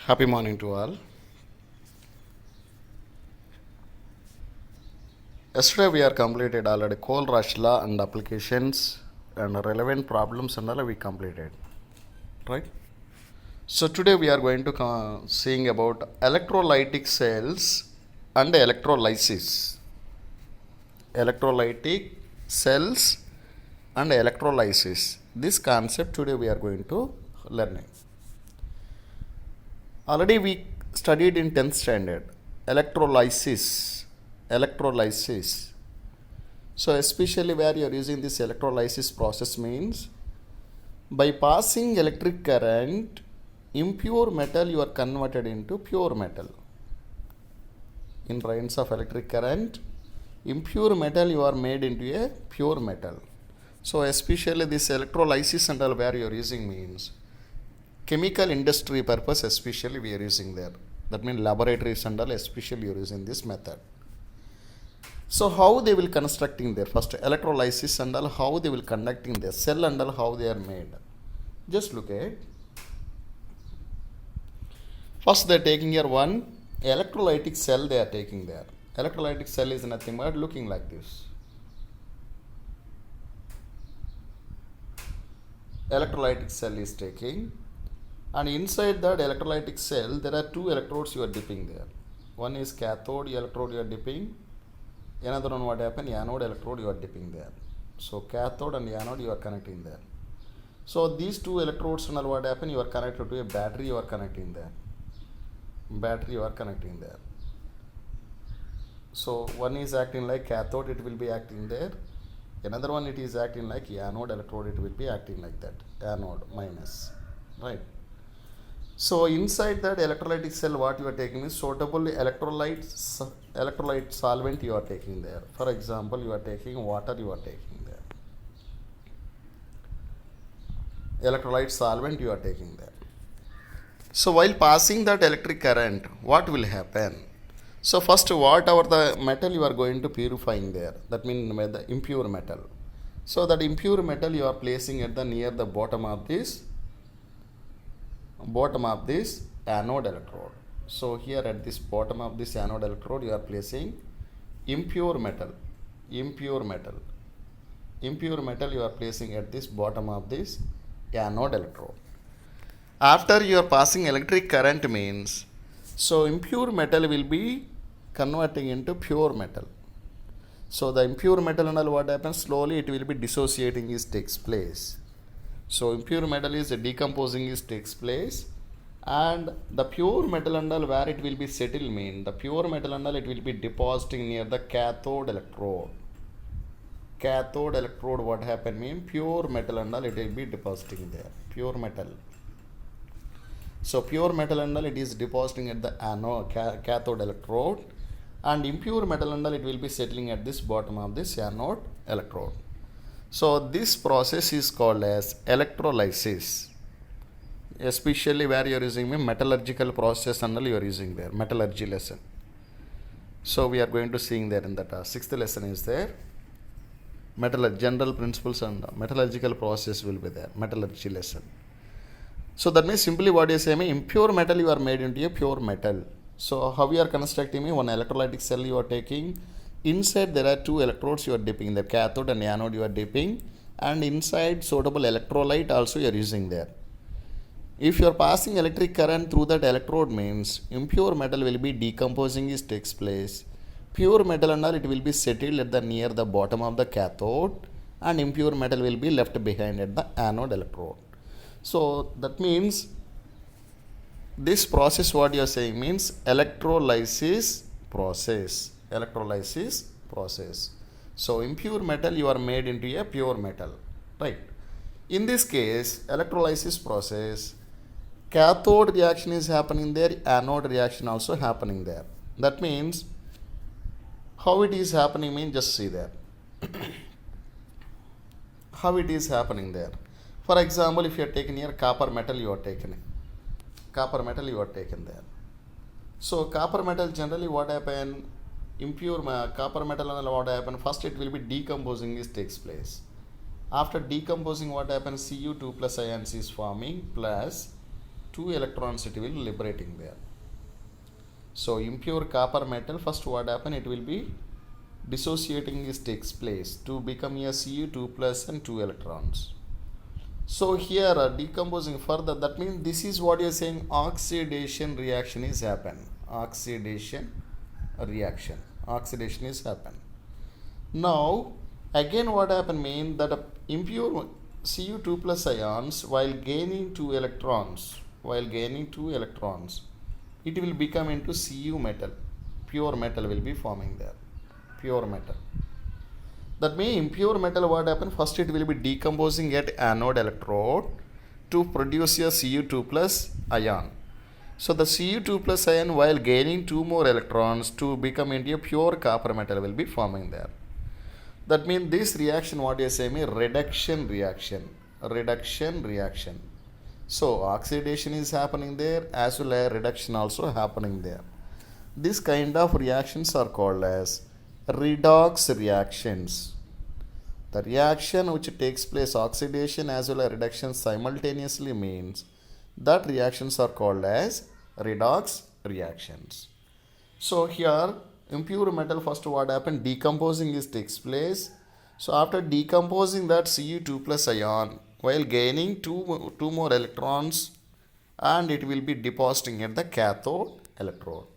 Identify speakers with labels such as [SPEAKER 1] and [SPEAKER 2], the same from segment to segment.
[SPEAKER 1] Happy morning to all. Yesterday we are completed already coal rush law and applications and relevant problems and all we completed, right? So today we are going to seeing about electrolytic cells and electrolysis. Electrolytic cells and electrolysis. This concept today we are going to learn. Already we studied in 10th standard electrolysis. So especially where you are using this electrolysis process means by passing electric current, impure metal you are converted into pure metal. In rains of electric current, impure metal you are made into a pure metal. So especially this electrolysis and all where you are using means chemical industry purpose especially we are using there. That means laboratories and all especially you are using this method. So how they will constructing their first electrolysis and all how they will conducting their cell and all how they are made. Just look at. First they are taking here one electrolytic cell they are taking there. Electrolytic cell is nothing but looking like this. Electrolytic cell is taking, and inside that electrolytic cell there are two electrodes you are dipping there. One is cathode electrode you are dipping. Another one what happened, anode electrode you are dipping there. So cathode and anode you are connecting there. So these two electrodes and all what happen, you are connected to a battery you are connecting there. Battery you are connecting there. So one is acting like cathode, it will be acting there. Another one it is acting like anode electrode, it will be acting like that. Anode minus, right? So inside that electrolytic cell what you are taking is suitable electrolyte solvent you are taking there. For example, you are taking water you are taking there. Electrolyte solvent you are taking there. So while passing that electric current, what will happen? So first whatever the metal you are going to purifying there, that means the impure metal. So that impure metal you are placing at the near the bottom of this anode electrode. So here at this bottom of this anode electrode you are placing impure metal you are placing at this bottom of this anode electrode. After you are passing electric current means, so impure metal will be converting into pure metal. So the impure metal and all what happens, slowly it will be dissociating is takes place. So impure metal is decomposing is takes place, and the pure metal and all where it will be settled mean the pure metal and all it will be depositing near the cathode electrode. Cathode electrode what happen mean pure metal and all it will be depositing there. Pure metal. So pure metal and all it is depositing at the anode cathode electrode, and impure metal and all it will be settling at this bottom of this anode electrode. So this process is called as electrolysis, especially where you are using metallurgical process and all you are using there, metallurgy lesson. So we are going to seeing there in that sixth lesson is there. General principles and metallurgical process will be there, metallurgy lesson. So that means simply what you say, impure metal you are made into a pure metal. So how you are constructing one electrolytic cell you are taking. Inside there are two electrodes you are dipping, the cathode and anode you are dipping, and inside suitable electrolyte also you are using there. If you are passing electric current through that electrode means impure metal will be decomposing is takes place. Pure metal and all it will be settled at the near the bottom of the cathode, and impure metal will be left behind at the anode electrode. So that means this process what you are saying means electrolysis process. So impure metal you are made into a pure metal, right? In this case electrolysis process, cathode reaction is happening there, anode reaction also happening there. That means how it is happening means just see there. How it is happening there. For example, if you are taking here copper metal you are taken there. So copper metal generally what happen, impure copper metal and what happen, first it will be decomposing is takes place. After decomposing what happens, Cu2 plus ions is forming plus 2 electrons it will liberating there. So impure copper metal, first what happen, it will be dissociating is takes place to become a Cu2 plus and 2 electrons. So here decomposing further, that means this is what you are saying, oxidation reaction is happen. Oxidation is happen. Now again what happen mean that impure Cu2 plus ions while gaining 2 electrons, it will become into Cu metal. Pure metal will be forming there. Pure metal. That means impure metal what happen, first it will be decomposing at anode electrode to produce a Cu2 plus ion. So the Cu2 plus ion while gaining 2 more electrons to become into a pure copper metal will be forming there. That means this reaction what you say mean reduction reaction. So oxidation is happening there as well as reduction also happening there. This kind of reactions are called as redox reactions. The reaction which takes place oxidation as well as reduction simultaneously means that reactions are called as redox reactions. So here impure metal, first what happened, decomposing is takes place. So after decomposing that Cu2 plus ion while gaining two more electrons, and it will be depositing at the cathode electrode.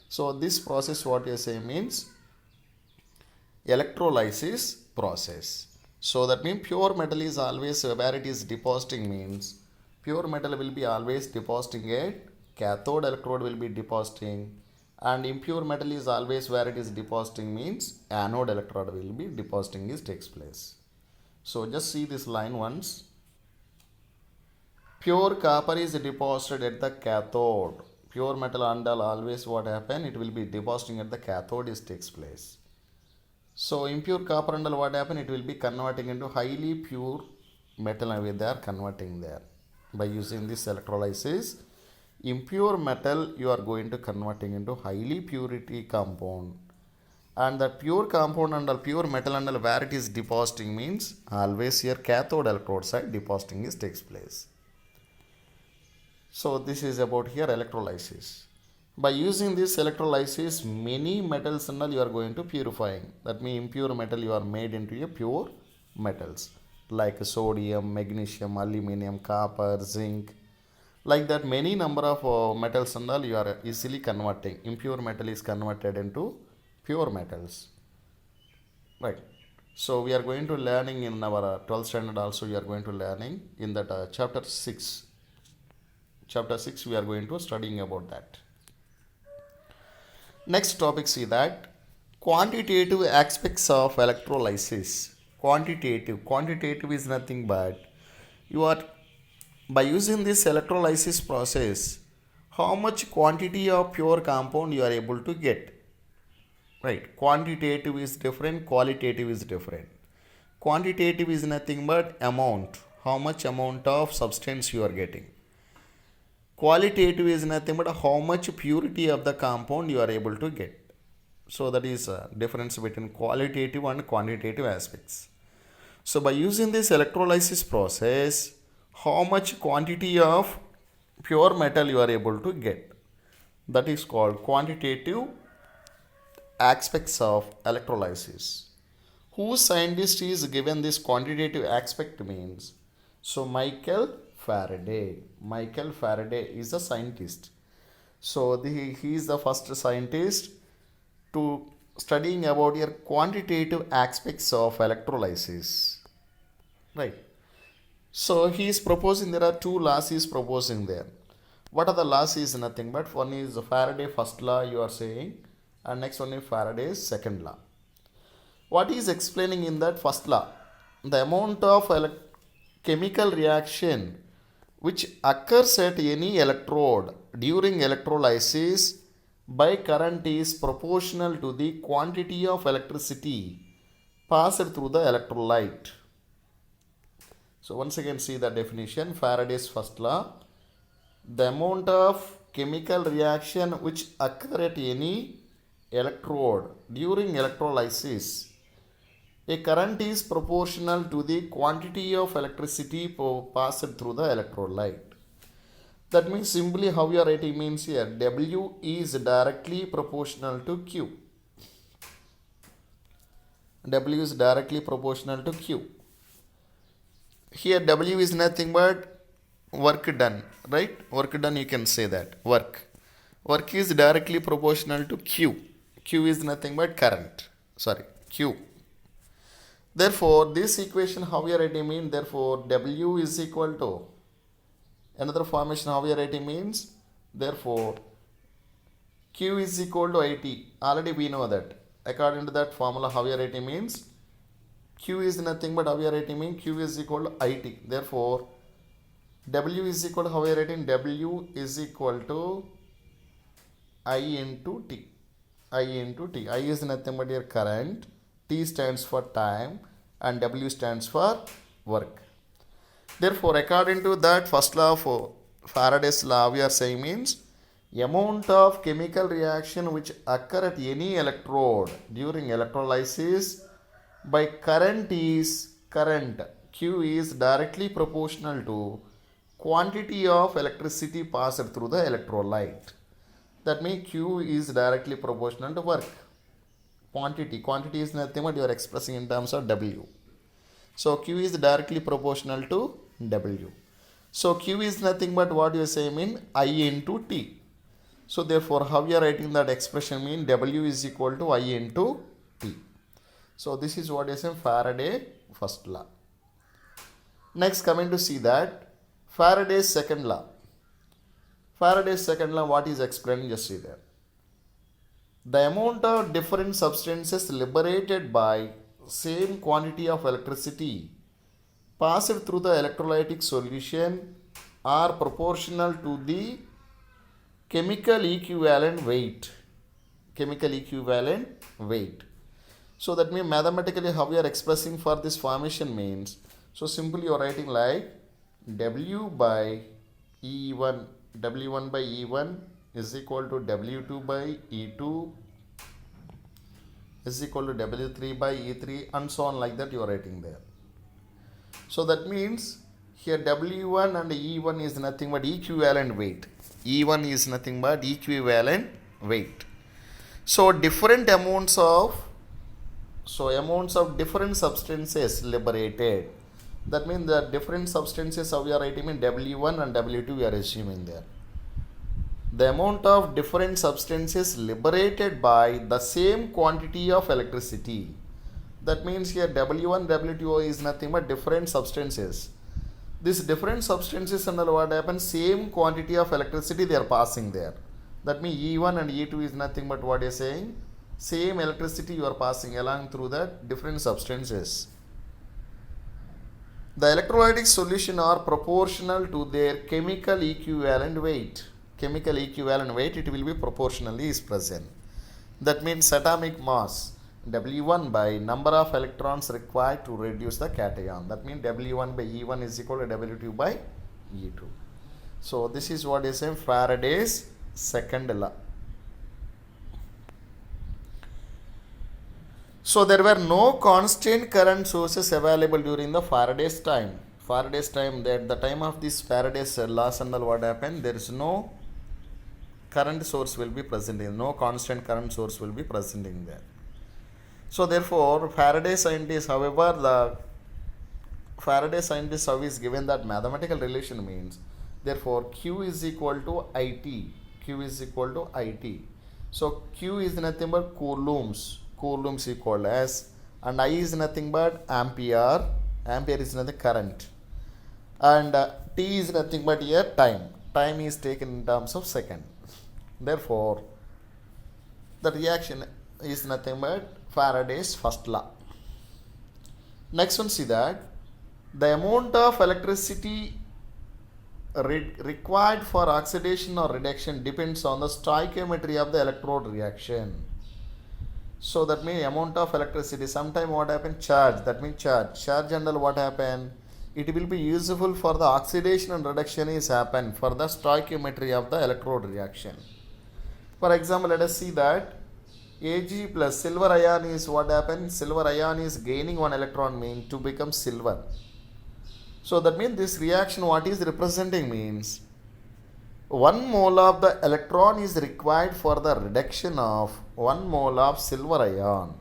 [SPEAKER 1] So this process what you say means electrolysis process. So that means pure metal is always where it is depositing means pure metal will be always depositing at cathode electrode will be depositing, and impure metal is always where it is depositing means anode electrode will be depositing is takes place. So just see this line once. Pure copper is deposited at the cathode. Pure metal and always what happen, it will be depositing at the cathode is takes place. So impure copper and what happen, it will be converting into highly pure metal and they are converting there. By using this electrolysis, impure metal you are going to converting into highly purity compound, and that pure compound and pure metal and where it is depositing means always here cathode electrode side depositing is takes place. So this is about here electrolysis. By using this electrolysis, many metals and all you are going to purifying. That means impure metal you are made into a pure metals like sodium, magnesium, aluminum, copper, zinc. Like that many number of metals and all you are easily converting. Impure metal is converted into pure metals. Right. So we are going to learning in our 12th standard also we are going to learning in that chapter 6. Chapter 6 we are going to studying about that. Next topic, see that quantitative aspects of electrolysis. Quantitative is nothing but you are by using this electrolysis process, how much quantity of pure compound you are able to get. Right, quantitative is different, qualitative is different. Quantitative is nothing but amount, how much amount of substance you are getting. Qualitative is nothing but how much purity of the compound you are able to get. So that is a difference between qualitative and quantitative aspects. So by using this electrolysis process, how much quantity of pure metal you are able to get. That is called quantitative aspects of electrolysis. Who scientist is given this quantitative aspect means? So Michael Faraday. Michael Faraday is a scientist. So he is the first scientist to studying about your quantitative aspects of electrolysis. Right. So he is proposing there are two laws he is proposing there. What are the laws is nothing but one is Faraday first law you are saying, and next one is Faraday's second law. What he is explaining in that first law? The amount of chemical reaction which occurs at any electrode during electrolysis by current is proportional to the quantity of electricity passed through the electrolyte. So once again see the definition, Faraday's first law. The amount of chemical reaction which occur at any electrode during electrolysis, a current is proportional to the quantity of electricity passed through the electrolyte. That means simply how you are writing means here W is directly proportional to Q. W is directly proportional to Q. Here W is nothing but work done, right? Work done, you can say that. Work is directly proportional to Q. Q is nothing but current. Sorry, Q. Therefore, this equation how we are writing means, therefore W is equal to, another formation how we are writing means, therefore Q is equal to IT. Already we know that. According to that formula how we are writing means, Q is nothing but how we are writing means Q is equal to IT. Therefore, W is equal to how we are writing, W is equal to I into T. I into T. I is nothing but your current, T stands for time, and W stands for work. Therefore, according to that first law of Faraday's law, we are saying means amount of chemical reaction which occur at any electrode during electrolysis by current is current Q is directly proportional to quantity of electricity passed through the electrolyte. That means Q is directly proportional to work. Quantity is nothing but you are expressing in terms of W. So Q is directly proportional to W. So Q is nothing but what you say mean I into T. So therefore how you are writing that expression mean W is equal to I into T. So this is what is in Faraday first law. Next coming to see that Faraday's second law. Faraday's second law, what is explained, just see there. The amount of different substances liberated by same quantity of electricity passed through the electrolytic solution are proportional to the chemical equivalent weight. Chemical equivalent weight. So that means mathematically how we are expressing for this formation means, so simply you are writing like W by E1, W1 by E1 is equal to W2 by E2 is equal to W3 by E3 and so on, like that you are writing there. So that means here W1 and E1 is nothing but equivalent weight. E1 is nothing but equivalent weight. So different amounts of different substances liberated. That means the different substances how we are writing in W1 and W2 we are assuming there. The amount of different substances liberated by the same quantity of electricity. That means here W1, W2 is nothing but different substances. These different substances under what happens, same quantity of electricity they are passing there. That means E1 and E2 is nothing but what is saying, same electricity you are passing along through the different substances. The electrolytic solution are proportional to their chemical equivalent weight. Chemical equivalent weight, it will be proportionally is present. That means atomic mass W1 by number of electrons required to reduce the cation. That means W1 by E1 is equal to W2 by E2. So this is what is in Faraday's second law. So there were no constant current sources available during the Faraday's time. Faraday's time, at the time of this Faraday's laws and all, what happened, there is no current source will be present in, no constant current source will be present in there. So therefore Faraday scientists, however, the Faraday scientist how is given that mathematical relation means, therefore Q is equal to IT. Q is equal to IT. So Q is nothing but coulombs. Coulombs equal as, and I is nothing but ampere. Ampere is nothing current. And T is nothing but here time. Time is taken in terms of second. Therefore, the reaction is nothing but Faraday's first law. Next one, see that the amount of electricity required for oxidation or reduction depends on the stoichiometry of the electrode reaction. So that means amount of electricity, sometime what happen, charge, that means charge and all what happen, it will be useful for the oxidation and reduction is happen for the stoichiometry of the electrode reaction. For example, let us see that Ag plus silver ion is what happens, silver ion is gaining one electron mean to become silver. So that means this reaction what is representing means, 1 mole of the electron is required for the reduction of 1 mole of silver ion.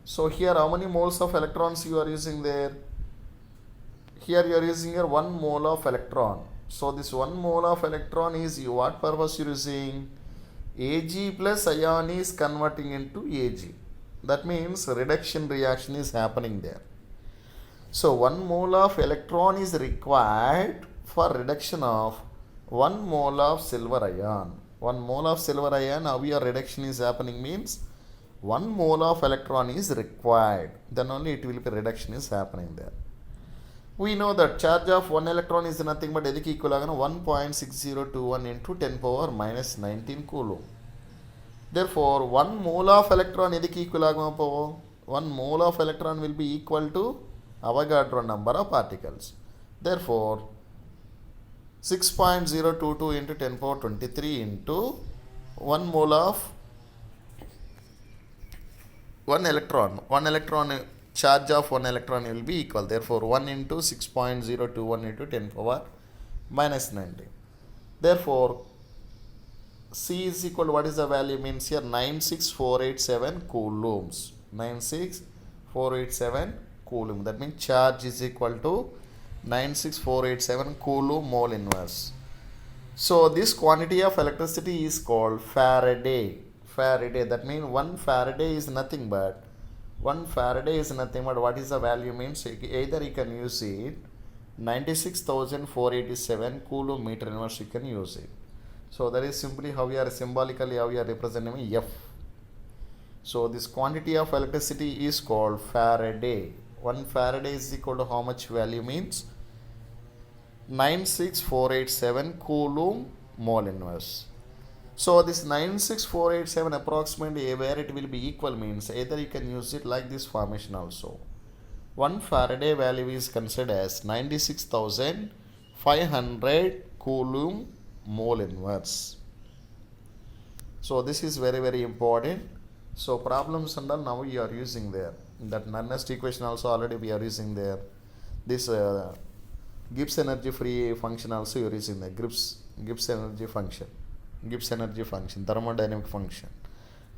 [SPEAKER 1] So here how many moles of electrons you are using there? Here you are using here 1 mole of electron. So this 1 mole of electron is what purpose you are using? Ag plus ion is converting into Ag. That means reduction reaction is happening there. So 1 mole of electron is required for reduction of 1 mole of silver ion. 1 mole of silver ion, how your reduction is happening means 1 mole of electron is required. Then only it will be reduction is happening there. We know that charge of 1 electron is nothing but equal to 1.6021 into 10 power minus 19 coulomb. Therefore, 1 mole of electron equal to 1 mole of electron will be equal to Avogadro number of particles. Therefore, 6.022 into 10 power 23 into 1 mole of 1 electron charge of 1 electron will be equal. Therefore, 1 into 6.021 into 10 power minus 19. Therefore, C is equal to what is the value means here 96487 coulombs. 96487 coulomb. That means charge is equal to 96487 coulomb mole inverse. So this quantity of electricity is called Faraday. That means 1 Faraday is nothing but what is the value means either you can use it 96,487 coulomb meter inverse you can use it. So that is simply how we are symbolically how we are representing F. So this quantity of electricity is called Faraday. 1 Faraday is equal to how much value means 96487 coulomb mole inverse. So this 96487 approximately where it will be equal means either you can use it like this formation also. 1 Faraday value is considered as 96,500 coulomb mole inverse. So this is very very important. So problems and all now we are using there. That Nernst equation also already we are using there. This Gibbs energy free function also you are using there. Gibbs energy function, thermodynamic function.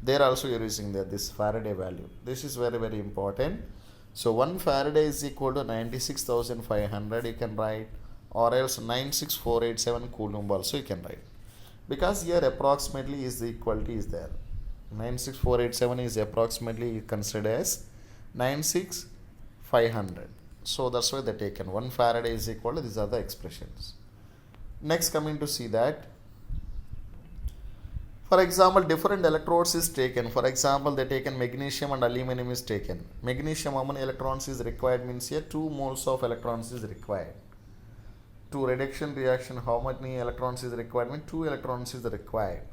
[SPEAKER 1] There also you are using there this Faraday value. This is very very important. So 1 Faraday is equal to 96,500 you can write, or else 96487 coulomb also you can write, because here approximately is the equality is there. 96487 is approximately considered as 96500. So that's why they taken 1 Faraday is equal to these are the expressions. Next coming to see that, for example, different electrodes is taken. For example, they taken magnesium and aluminum is taken. Magnesium, how many electrons is required means here 2 moles of electrons is required. To reduction reaction, how many electrons is required means 2 electrons is required.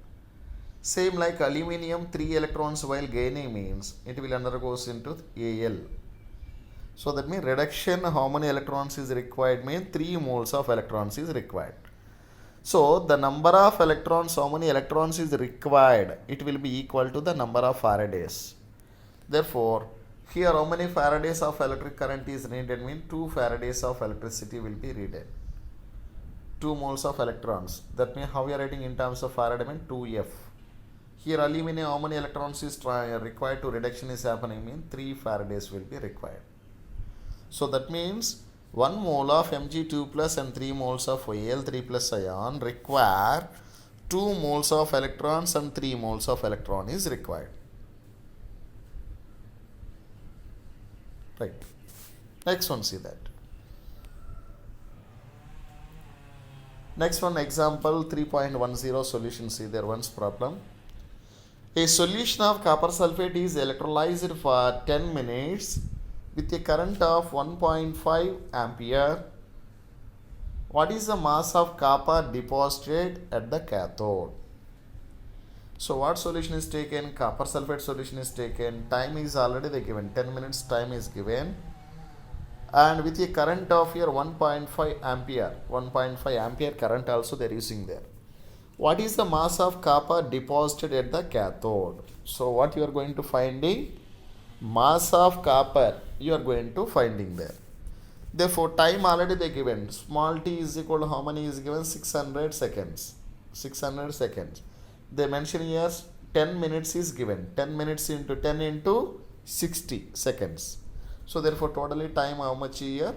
[SPEAKER 1] Same like aluminum, 3 electrons while gaining means it will undergoes into Al. So that means reduction, how many electrons is required means 3 moles of electrons is required. So the number of electrons, how many electrons is required, it will be equal to the number of Faradays. Therefore, here how many Faradays of electric current is needed means 2 Faradays of electricity will be needed. 2 moles of electrons. That means how we are writing in terms of Faraday means 2F. Here aluminum, how many electrons is required to reduction is happening means 3 Faradays will be required. So that means 1 mole of Mg2 plus and 3 moles of Al3 plus ion require 2 moles of electrons and 3 moles of electron is required. Right. Next one, see that. Next one, example 3.10 solution. See there one's problem. A solution of copper sulfate is electrolyzed for 10 minutes with a current of 1.5 ampere. What is the mass of copper deposited at the cathode? So what solution is taken? Copper sulfate solution is taken. Time is already given. 10 minutes time is given. And with a current of here 1.5 ampere. 1.5 ampere current also they are using there. What is the mass of copper deposited at the cathode? So what you are going to finding? Mass of copper you are going to finding there. Therefore, time already they given. Small t is equal to how many is given? 600 seconds. 600 seconds. They mention here 10 minutes is given. 10 minutes into 10 into 60 seconds. So therefore, totally time how much here?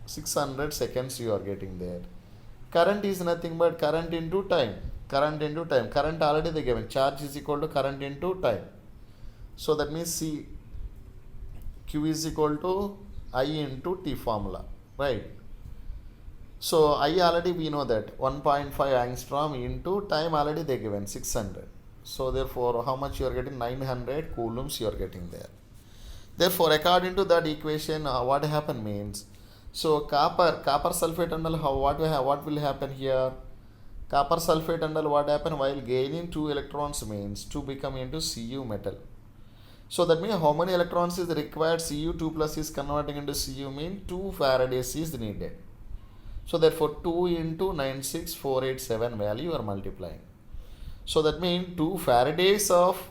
[SPEAKER 1] 600 seconds you are getting there. Current is nothing but current into time. Current into time. Current already they given. Charge is equal to current into time. So that means C Q is equal to I into T formula, right? So I already we know that 1.5 angstrom into time already they given 600. So therefore how much you are getting? 900 coulombs you are getting there. Therefore according to that equation what happen means, so copper sulfate and all what will happen here? Copper sulfate and all what happen while gaining 2 electrons means to become into Cu metal. So that means how many electrons is required? Cu2 plus is converting into Cu mean 2 Faradays is needed. So therefore 2 into 96487 value you are multiplying. So that means 2 Faradays of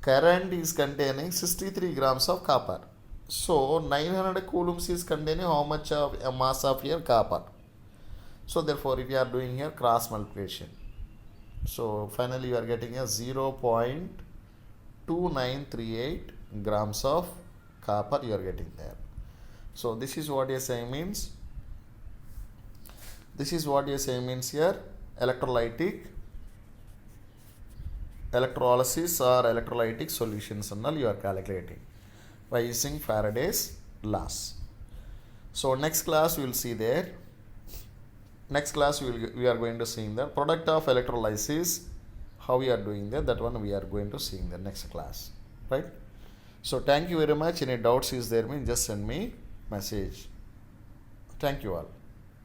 [SPEAKER 1] current is containing 63 grams of copper. So 900 coulombs is containing how much of a mass of here copper. So therefore if you are doing here cross multiplication, so finally you are getting a 0.2938 grams of copper you are getting there. So this is what you are saying means. This is what you are saying means here electrolysis or electrolytic solutions and all you are calculating by using Faraday's laws. So next class we will see there. Next class we are going to see in the product of electrolysis, how we are doing that one we are going to see in the next class, right? So thank you very much. Any doubts is there mean just send me message. Thank you all.